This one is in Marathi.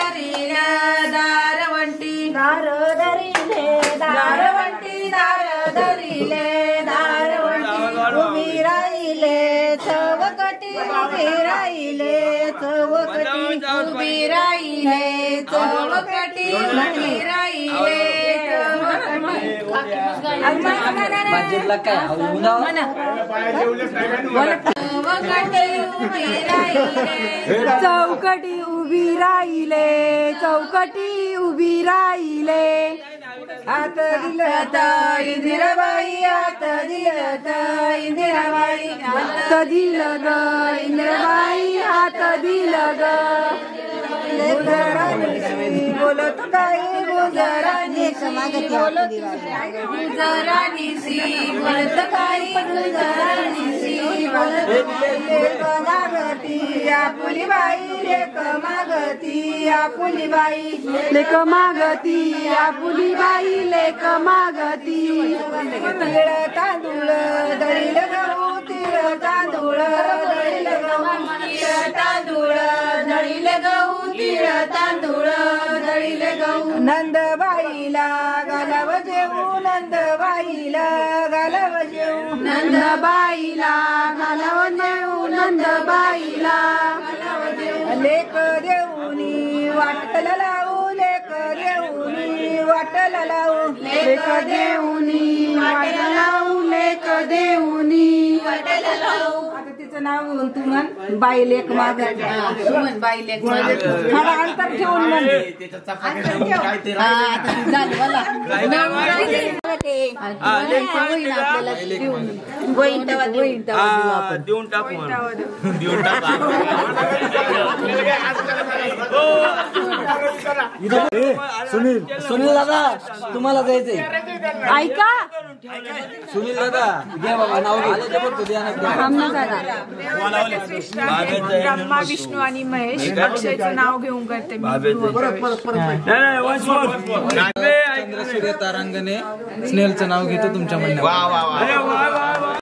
धरिले दारवंटी दार धरिले दारवंटी दार धरिले दारवंटी उभी राहिले चौकटी उभी राहिले चौकटी उभी राहिले चौकटी उभी राहिले बजेटला काय चौकटी उभी राहिले चौकटी उभी राहिले हात दिलं तर इंदिराबाई हात दिलं तर इंदिराबाई हात दिलं ग इंदिराबाई हात दिलं ग बोलत काय गुजरानी बोलत गुजरानीसी बोलत काय गुजरानीसी बोलत मागती आपुली बाई लेक मागती आपुली बाई लेक मागती आपुली बाई लेक मागती तिळ तांदूळ दळील गहू तिळ तांदूळ दळील गहू तिळ तांदूळ दळील गहू तिळ तांदूळ दळील गहू नंदबाईला घालाव जेऊ नंदबाईला घालाव जेऊ नंदबाईला घालाव जेऊ नंदबाईला लेक देऊनी वाटला लावू लेक देऊनी वाटला लावू लेक देऊनी वाटला लावू लेक देऊनी वाटला लावू आता तिचं नाव तू म्हण बाई लेक माग म्हण बाई लेक थोडा अंतर ठेवून म्हण झालं मला देऊन टाकू सुनील सुनील दादा तुम्हाला जायचंय ऐका सुनील दादा घ्या बाबा नाव ब्रह्मा विष्णू आणि महेश अक्षयचं नाव घेऊन करते चंद्र सूर्य तारांगणे स्नेहलचं नाव घेतो तुमच्या म्हणण्यावर